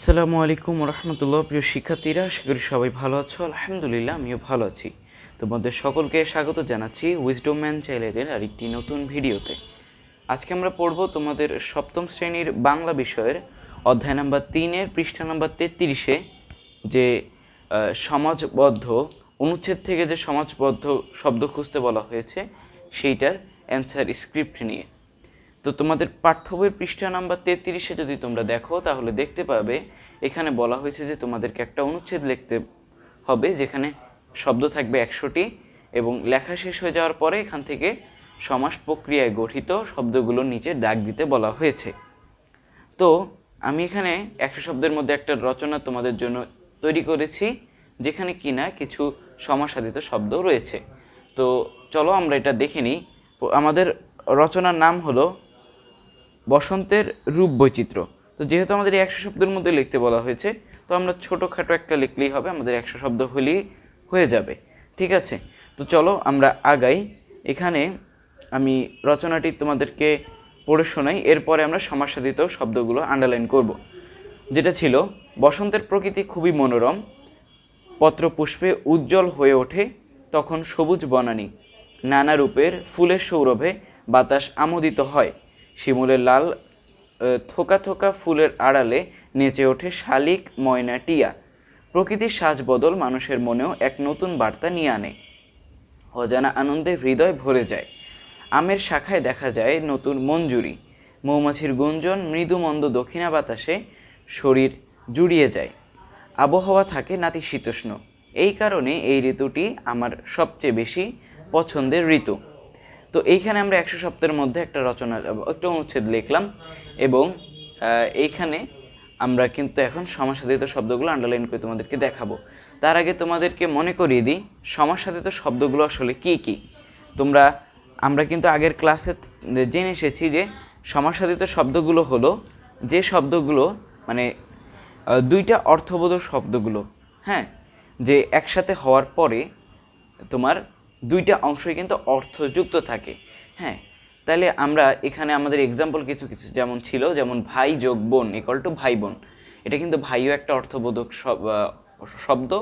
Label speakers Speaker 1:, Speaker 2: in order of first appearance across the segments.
Speaker 1: আসসালামু আলাইকুম রহমতুল্লাহ। প্রিয় শিক্ষার্থীরা, আশা করি সবাই ভালো আছো। আলহামদুলিল্লাহ, আমিও ভালো আছি। তোমাদের সকলকে স্বাগত জানাচ্ছি উইজডম ম্যান চ্যানেলের আরেকটি নতুন ভিডিওতে। আজকে আমরা পড়ব তোমাদের সপ্তম শ্রেণীর বাংলা বিষয়ের অধ্যায় নাম্বার 3-এর পৃষ্ঠা নাম্বার 33-এ যে সমাজবদ্ধ অনুচ্ছেদ থেকে যে সমাজবদ্ধ শব্দ খুঁজতে বলা হয়েছে সেইটার অ্যান্সার স্ক্রিপ্ট নিয়ে। তো তোমাদের পাঠ্য বইয়ের পৃষ্ঠা নাম্বার 33-এ যদি তোমরা দেখো তাহলে দেখতে পাবে এখানে বলা হয়েছে যে তোমাদেরকে একটা অনুচ্ছেদ লিখতে হবে যেখানে শব্দ থাকবে 100টি এবং লেখা শেষ হয়ে যাওয়ার পরে এখান থেকে সমাস প্রক্রিয়ায় গঠিত শব্দগুলোর নিচে দাগ দিতে বলা হয়েছে। তো আমি এখানে 100 শব্দের মধ্যে একটা রচনা তোমাদের জন্য তৈরি করেছি যেখানে কিনা কিছু সমাসাধিত শব্দ রয়েছে। তো চলো আমরা এটা দেখে নিই। আমাদের রচনার নাম হলো বসন্তের রূপ বৈচিত্র্য। তো যেহেতু আমাদের 100 শব্দের মধ্যে লিখতে বলা হয়েছে, তো আমরা ছোটোখাটো একটা লিখলেই হবে, আমাদের 100 শব্দ হলেই হয়ে যাবে। ঠিক আছে, তো চলো আমরা আগাই। এখানে আমি রচনাটি তোমাদেরকে পড়ে শোনাই, এরপরে আমরা সমাসাধিত শব্দগুলো আন্ডারলাইন করব। যেটা ছিল, বসন্তের প্রকৃতি খুবই মনোরম, পত্রপুষ্পে উজ্জ্বল হয়ে ওঠে তখন সবুজ বনানী, নানা রূপের ফুলের সৌরভে বাতাস আমোদিত হয়, শিমুলের লাল থোকা থোকা ফুলের আড়ালে নেচে ওঠে শালিক ময়না টিয়া, প্রকৃতির সাজবদল মানুষের মনেও এক নতুন বার্তা নিয়ে আনে, অজানা আনন্দে হৃদয় ভরে যায়, আমের শাখায় দেখা যায় নতুন মঞ্জুরি, মৌমাছির গুঞ্জন মৃদু মন্দ দক্ষিণা বাতাসে শরীর জুড়িয়ে যায়, আবহাওয়া থাকে নাতিশীতোষ্ণ, এই কারণে এই ঋতুটি আমার সবচেয়ে বেশি পছন্দের ঋতু। তো এইখানে আমরা 100 শব্দের মধ্যে একটা রচনা একটা অনুচ্ছেদ লিখলাম এবং এইখানে আমরা কিন্তু এখন সমাসাধিত শব্দগুলো আন্ডারলাইন করে তোমাদেরকে দেখাবো। তার আগে তোমাদেরকে মনে করিয়ে দিই সমাসাধিত শব্দগুলো আসলে কি কি। আমরা কিন্তু আগের ক্লাসে জেনে এসেছি যে সমাসাধিত শব্দগুলো হলো যে শব্দগুলো মানে দুইটা অর্থবোধক শব্দগুলো, হ্যাঁ, যে একসাথে হওয়ার পরে তোমার দুইটা অংশই কিন্তু অর্থযুক্ত থাকে। হ্যাঁ, তাহলে আমরা এখানে আমাদের এক্সাম্পল কিছু কিছু যেমন ছিল, যেমন ভাই যোগ বোন ইকুয়াল টু ভাই বোন। এটা কিন্তু ভাইও একটা অর্থবোধক শব্দ,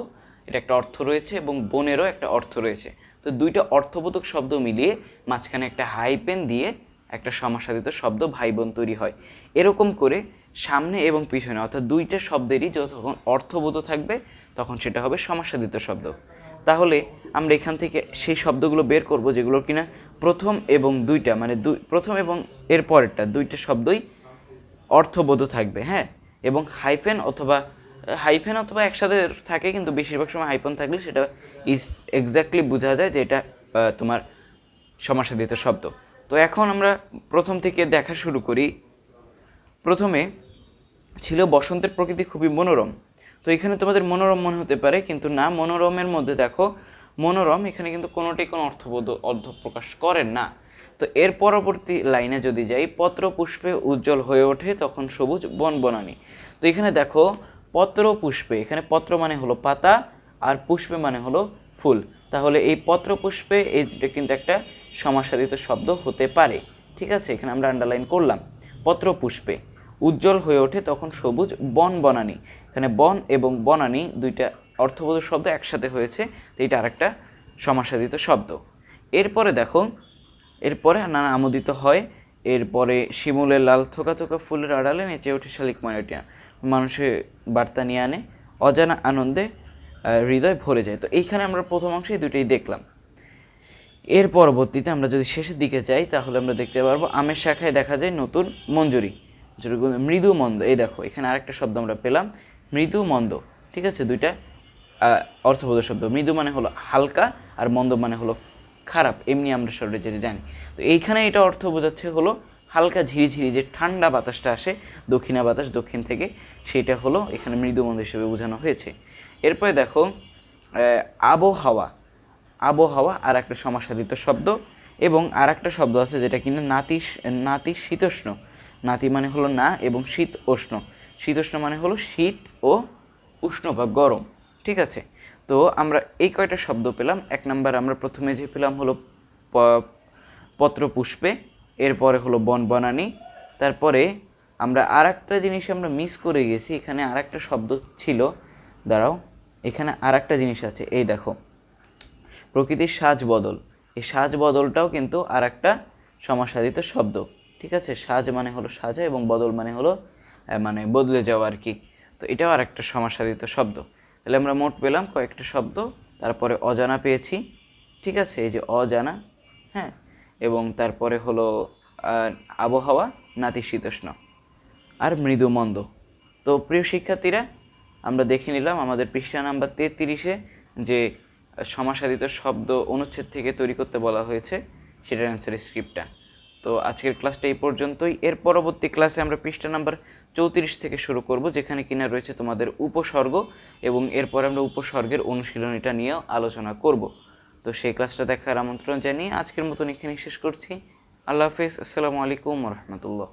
Speaker 1: এটা একটা অর্থ রয়েছে, এবং বোনেরও একটা অর্থ রয়েছে। তো দুইটা অর্থবোধক শব্দ মিলিয়ে মাঝখানে একটা হাইপেন দিয়ে একটা সমাসাধিত শব্দ ভাই বোন তৈরি হয়। এরকম করে সামনে এবং পিছনে অর্থাৎ দুইটা শব্দেরই যখন অর্থবোধ থাকবে তখন সেটা হবে সমাসাধিত শব্দ। তাহলে আমরা এখান থেকে সেই শব্দগুলো বের করব যেগুলো কিনা প্রথম এবং দুইটা মানে প্রথম এবং এর পরেরটা দুইটা শব্দই অর্থবোধ থাকবে, হ্যাঁ, এবং হাইফেন অথবা একসাথে থাকে, কিন্তু বেশিরভাগ সময় হাইফেন থাকলে সেটা এক্স্যাক্টলি বোঝা যায় যে এটা তোমার সমাসাধিত শব্দ। তো এখন আমরা প্রথম থেকে দেখা শুরু করি। প্রথমে ছিল বসন্তের প্রকৃতি খুবই মনোরম। তো এখানে তোমাদের মনোরম মনে হতে পারে, কিন্তু না, মনোরমের মধ্যে দেখো মনোরম এখানে কিন্তু কোনোটাই কোনো অর্থ প্রকাশ করেন না। তো এর পরবর্তী লাইনে যদি যাই, পত্র পুষ্পে উজ্জ্বল হয়ে ওঠে তখন সবুজ বনবনানী। তো এখানে দেখো পত্র পুষ্পে, এখানে পত্র মানে হলো পাতা আর পুষ্পে মানে হলো ফুল। তাহলে এই পত্র পুষ্পে এইটা কিন্তু একটা সমাসাধিত শব্দ হতে পারে। ঠিক আছে, এখানে আমরা আন্ডারলাইন করলাম পত্র পুষ্পে উজ্জ্বল হয়ে ওঠে তখন সবুজ বনানী। এখানে বন এবং বনানী দুইটা অর্থবোধক শব্দ একসাথে হয়েছে, তো এটা আরেকটা সমাসাধিত শব্দ। এরপরে দেখো, এরপরে নানা আমোদিত হয়, এরপরে শিমুলের লাল থোকা থোকা ফুলের আড়ালে নেচে ওঠে শালিক ময়নাটিয়া, মানুষের বার্তা নিয়ে আনে, অজানা আনন্দে হৃদয় ভরে যায়। তো এইখানে আমরা প্রথম অংশে দুইটাই দেখলাম। এর পরবর্তীতে আমরা যদি শেষের দিকে যাই তাহলে আমরা দেখতে পারবো আমের শাখায় দেখা যায় নতুন মঞ্জুরি, মৃদু মন্দ। এই দেখো এখানে আরেকটা শব্দ আমরা পেলাম, মৃদু মন্দ। ঠিক আছে, দুইটা অর্থবোধক শব্দ। মৃদু মানে হলো হালকা আর মন্দ মানে হলো খারাপ, এমনি আমরা সবাই যেটা জানি। তো এইখানে এটা অর্থ বোঝাচ্ছে হলো হালকা ঝিরিঝিরি যে ঠান্ডা বাতাসটা আসে, দক্ষিণা বাতাস দক্ষিণ থেকে, সেটা হলো এখানে মৃদু মন্দ হিসেবে বোঝানো হয়েছে। এরপরে দেখো আবহাওয়া, আবহাওয়া আর একটা সমাসাধিত শব্দ, এবং আর একটা শব্দ আছে যেটা কিনা নাতিশীতোষ্ণ। নাতি মানে হলো না এবং শীত উষ্ণ, শীতোষ্ণ মানে হলো শীত ও উষ্ণ বা গরম। ঠিক আছে, তো আমরা এই কয়টা শব্দ পেলাম। এক নাম্বার আমরা প্রথমে যে পেলাম হলো পত্র পুষ্পে, এরপরে হলো বনানী, তারপরে আমরা আর একটা জিনিস আমরা মিস করে গেছি, এখানে আর একটা শব্দ ছিল, দাঁড়াও, এখানে আর একটা জিনিস আছে, এই দেখো, প্রকৃতির সাজ বদল। এই সাজ বদলটাও কিন্তু আর একটা সমাসাধিত শব্দ, ঠিক আছে? সাজ মানে হলো সাজা এবং বদল মানে হলো মানে বদলে যাওয়া আর কি। তো এটাও আর একটা সমাসাধিত শব্দ। তাহলে আমরা মোট পেলাম কয়েকটা শব্দ, তারপরে অজানা পেয়েছি, ঠিক আছে? এই যে অজানা, হ্যাঁ, এবং তারপরে হলো আবহাওয়া, নাতিশীতোষ্ণ, আর মৃদুমন্দ। তো প্রিয় শিক্ষার্থীরা, আমরা দেখে নিলাম আমাদের পৃষ্ঠা নাম্বার 33-এ যে সমাসাধিত শব্দ অনুচ্ছেদ থেকে তৈরি করতে বলা হয়েছে সেটার অ্যান্সার স্ক্রিপ্টটা। তো আজকের ক্লাসটা এই পর্যন্তই। এর পরবর্তী ক্লাসে আমরা পৃষ্ঠা নাম্বার 34 থেকে শুরু করব, যেখানে কিনা রয়েছে তোমাদের উপসর্গ, এবং এরপরে আমরা উপসর্গের অনুশীলনীটা নিয়েও আলোচনা করব। তো সেই ক্লাসটা দেখার আমন্ত্রণ জানিয়ে আজকের মতন এখানে শেষ করছি। আল্লাহ হাফেজ, আসসালামু আলাইকুম রহমতুল্লাহ।